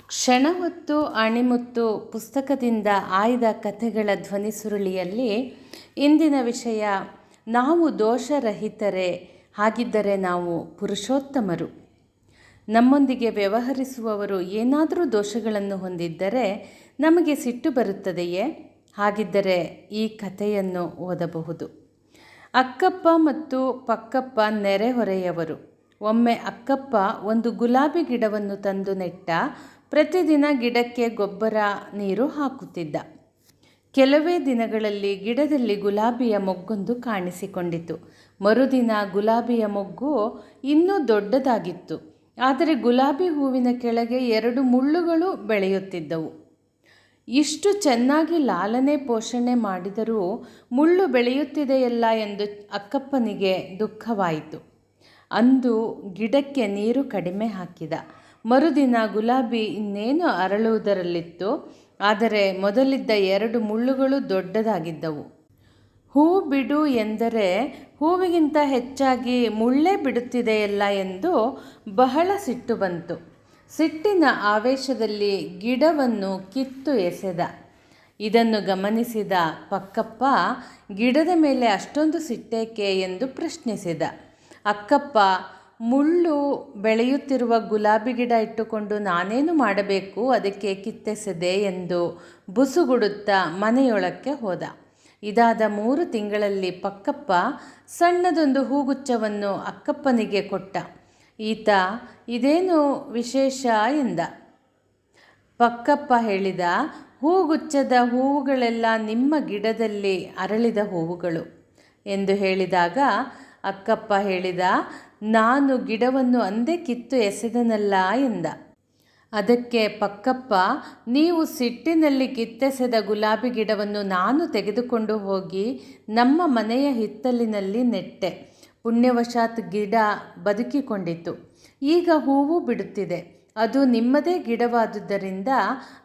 ಕ್ಷಣ ಹೊತ್ತು ಅಣಿಮುತ್ತು ಪುಸ್ತಕದಿಂದ ಆಯ್ದ ಕಥೆಗಳ ಧ್ವನಿ ಸುರುಳಿಯಲ್ಲಿ ಇಂದಿನ ವಿಷಯ, ನಾವು ದೋಷರಹಿತರೇ, ಹಾಗಿದ್ದರೆ ನಾವು ಪುರುಷೋತ್ತಮರು. ನಮ್ಮೊಂದಿಗೆ ವ್ಯವಹರಿಸುವವರು ಏನಾದರೂ ದೋಷಗಳನ್ನು ಹೊಂದಿದ್ದರೆ ನಮಗೆ ಸಿಟ್ಟು ಬರುತ್ತದೆಯೇ? ಹಾಗಿದ್ದರೆ ಈ ಕಥೆಯನ್ನು ಓದಬಹುದು. ಅಕ್ಕಪ್ಪ ಮತ್ತು ಪಕ್ಕಪ್ಪ ನೆರೆಹೊರೆಯವರು. ಒಮ್ಮೆ ಅಕ್ಕಪ್ಪ ಒಂದು ಗುಲಾಬಿ ಗಿಡವನ್ನು ತಂದು ನೆಟ್ಟ. ಪ್ರತಿದಿನ ಗಿಡಕ್ಕೆ ಗೊಬ್ಬರ ನೀರು ಹಾಕುತ್ತಿದ್ದ. ಕೆಲವೇ ದಿನಗಳಲ್ಲಿ ಗಿಡದಲ್ಲಿ ಗುಲಾಬಿಯ ಮೊಗ್ಗೊಂದು ಕಾಣಿಸಿಕೊಂಡಿತು. ಮರುದಿನ ಗುಲಾಬಿಯ ಮೊಗ್ಗು ಇನ್ನೂ ದೊಡ್ಡದಾಗಿತ್ತು. ಆದರೆ ಗುಲಾಬಿ ಹೂವಿನ ಕೆಳಗೆ 2 ಮುಳ್ಳುಗಳು ಬೆಳೆಯುತ್ತಿದ್ದವು. ಇಷ್ಟು ಚೆನ್ನಾಗಿ ಲಾಲನೆ ಪೋಷಣೆ ಮಾಡಿದರೂ ಮುಳ್ಳು ಬೆಳೆಯುತ್ತಿದೆಯಲ್ಲ ಎಂದು ಅಕ್ಕಪ್ಪನಿಗೆ ದುಃಖವಾಯಿತು. ಅಂದು ಗಿಡಕ್ಕೆ ನೀರು ಕಡಿಮೆ ಹಾಕಿದ. ಮರುದಿನ ಗುಲಾಬಿ ಇನ್ನೇನು ಅರಳುವುದರಲ್ಲಿತ್ತು. ಆದರೆ ಮೊದಲಿದ್ದ 2 ಮುಳ್ಳುಗಳು ದೊಡ್ಡದಾಗಿದ್ದವು. ಹೂ ಬಿಡು ಎಂದರೆ ಹೂವಿಗಿಂತ ಹೆಚ್ಚಾಗಿ ಮುಳ್ಳೇ ಬಿಡುತ್ತಿದೆಯಲ್ಲ ಎಂದು ಬಹಳ ಸಿಟ್ಟು ಬಂತು. ಸಿಟ್ಟಿನ ಆವೇಶದಲ್ಲಿ ಗಿಡವನ್ನು ಕಿತ್ತು ಎಸೆದ. ಇದನ್ನು ಗಮನಿಸಿದ ಪಕ್ಕಪ್ಪ ಗಿಡದ ಮೇಲೆ ಅಷ್ಟೊಂದು ಸಿಟ್ಟೇಕೆ ಎಂದು ಪ್ರಶ್ನಿಸಿದ. ಅಕ್ಕಪ್ಪ, ಮುಳ್ಳು ಬೆಳೆಯುತ್ತಿರುವ ಗುಲಾಬಿ ಗಿಡ ಇಟ್ಟುಕೊಂಡು ನಾನೇನು ಮಾಡಬೇಕು, ಅದಕ್ಕೆ ಕಿತ್ತೆಸೆದೆ ಎಂದು ಬುಸುಗುಡುತ್ತಾ ಮನೆಯೊಳಕ್ಕೆ ಹೋದ. ಇದಾದ 3 ತಿಂಗಳಲ್ಲಿ ಪಕ್ಕಪ್ಪ ಸಣ್ಣದೊಂದು ಹೂಗುಚ್ಛವನ್ನು ಅಕ್ಕಪ್ಪನಿಗೆ ಕೊಟ್ಟ. ಈತ ಇದೇನು ವಿಶೇಷ ಎಂದ. ಪಕ್ಕಪ್ಪ ಹೇಳಿದ, ಹೂಗುಚ್ಛದ ಹೂವುಗಳೆಲ್ಲ ನಿಮ್ಮ ಗಿಡದಲ್ಲಿ ಅರಳಿದ ಹೂವುಗಳು ಎಂದು ಹೇಳಿದಾಗ ಅಕ್ಕಪ್ಪ ಹೇಳಿದ, ನಾನು ಗಿಡವನ್ನು ಅಂದೇ ಕಿತ್ತು ಎಸೆದನಲ್ಲ ಎಂದ. ಅದಕ್ಕೆ ಪಕ್ಕಪ್ಪ, ನೀವು ಸಿಟ್ಟಿನಲ್ಲಿ ಕಿತ್ತೆಸೆದ ಗುಲಾಬಿ ಗಿಡವನ್ನು ನಾನು ತೆಗೆದುಕೊಂಡು ಹೋಗಿ ನಮ್ಮ ಮನೆಯ ಹಿತ್ತಲಿನಲ್ಲಿ ನೆಟ್ಟೆ. ಪುಣ್ಯವಶಾತ್ ಗಿಡ ಬದುಕಿಕೊಂಡಿತು. ಈಗ ಹೂವು ಬಿಡುತ್ತಿದೆ. ಅದು ನಿಮ್ಮದೇ ಗಿಡವಾದುದರಿಂದ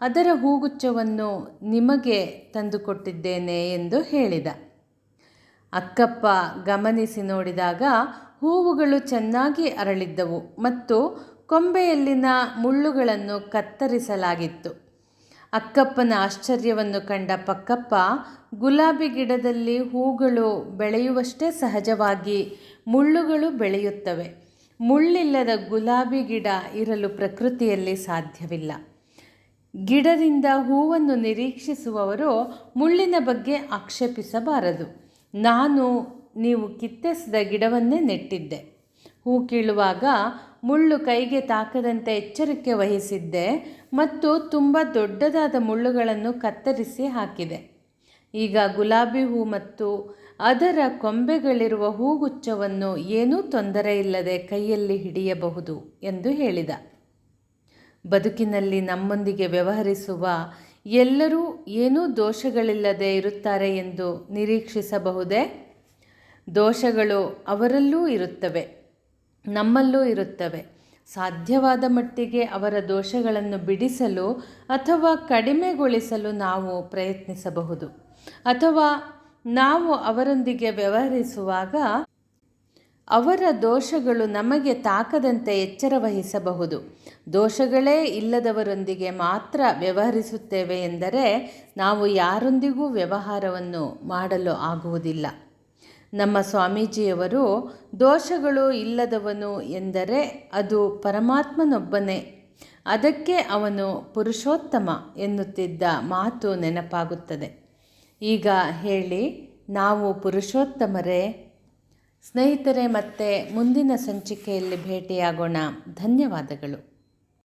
ಅದರ ಹೂಗುಚ್ಛವನ್ನು ನಿಮಗೆ ತಂದುಕೊಟ್ಟಿದ್ದೇನೆ ಎಂದು ಹೇಳಿದ. ಅಕ್ಕಪ್ಪ ಗಮನಿಸಿ ನೋಡಿದಾಗ ಹೂವುಗಳು ಚೆನ್ನಾಗಿ ಅರಳಿದ್ದವು ಮತ್ತು ಕೊಂಬೆಯಲ್ಲಿನ ಮುಳ್ಳುಗಳನ್ನು ಕತ್ತರಿಸಲಾಗಿತ್ತು. ಅಕ್ಕಪ್ಪನ ಆಶ್ಚರ್ಯವನ್ನು ಕಂಡ ಪಕ್ಕಪ್ಪ, ಗುಲಾಬಿ ಗಿಡದಲ್ಲಿ ಹೂಗಳು ಬೆಳೆಯುವಷ್ಟೇ ಸಹಜವಾಗಿ ಮುಳ್ಳುಗಳು ಬೆಳೆಯುತ್ತವೆ. ಮುಳ್ಳಿಲ್ಲದ ಗುಲಾಬಿ ಗಿಡ ಇರಲು ಪ್ರಕೃತಿಯಲ್ಲಿ ಸಾಧ್ಯವಿಲ್ಲ. ಗಿಡದಿಂದ ಹೂವನ್ನು ನಿರೀಕ್ಷಿಸುವವರು ಮುಳ್ಳಿನ ಬಗ್ಗೆ ಆಕ್ಷೇಪಿಸಬಾರದು. ನಾನು ನೀವು ಕಿತ್ತೆಸೆದ ಗಿಡವನ್ನೇ ನೆಟ್ಟಿದ್ದೆ. ಹೂ ಕೀಳುವಾಗ ಮುಳ್ಳು ಕೈಗೆ ತಾಕದಂತೆ ಎಚ್ಚರಿಕೆ ವಹಿಸಿದ್ದೆ ಮತ್ತು ತುಂಬ ದೊಡ್ಡದಾದ ಮುಳ್ಳುಗಳನ್ನು ಕತ್ತರಿಸಿ ಹಾಕಿದೆ. ಈಗ ಗುಲಾಬಿ ಹೂ ಮತ್ತು ಅದರ ಕೊಂಬೆಗಳಿರುವ ಹೂಗುಚ್ಛವನ್ನು ಏನೂ ತೊಂದರೆ ಇಲ್ಲದೆ ಕೈಯಲ್ಲಿ ಹಿಡಿಯಬಹುದು ಎಂದು ಹೇಳಿದ. ಬದುಕಿನಲ್ಲಿ ನಮ್ಮೊಂದಿಗೆ ವ್ಯವಹರಿಸುವ ಎಲ್ಲರೂ ಏನೂ ದೋಷಗಳಿಲ್ಲದೆ ಇರುತ್ತಾರೆ ಎಂದು ನಿರೀಕ್ಷಿಸಬಹುದೇ? ದೋಷಗಳು ಅವರಲ್ಲೂ ಇರುತ್ತವೆ, ನಮ್ಮಲ್ಲೂ ಇರುತ್ತವೆ. ಸಾಧ್ಯವಾದ ಮಟ್ಟಿಗೆ ಅವರ ದೋಷಗಳನ್ನು ಬಿಡಿಸಲು ಅಥವಾ ಕಡಿಮೆಗೊಳಿಸಲು ನಾವು ಪ್ರಯತ್ನಿಸಬಹುದು. ಅಥವಾ ನಾವು ಅವರೊಂದಿಗೆ ವ್ಯವಹರಿಸುವಾಗ ಅವರ ದೋಷಗಳು ನಮಗೆ ತಾಕದಂತೆ ಎಚ್ಚರ ವಹಿಸಬಹುದು. ದೋಷಗಳೇ ಇಲ್ಲದವರೊಂದಿಗೆ ಮಾತ್ರ ವ್ಯವಹರಿಸುತ್ತೇವೆ ಎಂದರೆ ನಾವು ಯಾರೊಂದಿಗೂ ವ್ಯವಹಾರವನ್ನು ಮಾಡಲು ಆಗುವುದಿಲ್ಲ. ನಮ್ಮ ಸ್ವಾಮೀಜಿಯವರು ದೋಷಗಳು ಇಲ್ಲದವನು ಎಂದರೆ ಅದು ಪರಮಾತ್ಮನೊಬ್ಬನೇ, ಅದಕ್ಕೆ ಅವನು ಪುರುಷೋತ್ತಮ ಎನ್ನುತ್ತಿದ್ದ ಮಾತು ನೆನಪಾಗುತ್ತದೆ. ಈಗ ಹೇಳಿ, ನಾವು ಪುರುಷೋತ್ತಮರೇ? ಸ್ನೇಹಿತರೆ, ಮತ್ತೆ ಮುಂದಿನ ಸಂಚಿಕೆಯಲ್ಲಿ ಭೇಟಿಯಾಗೋಣ. ಧನ್ಯವಾದಗಳು.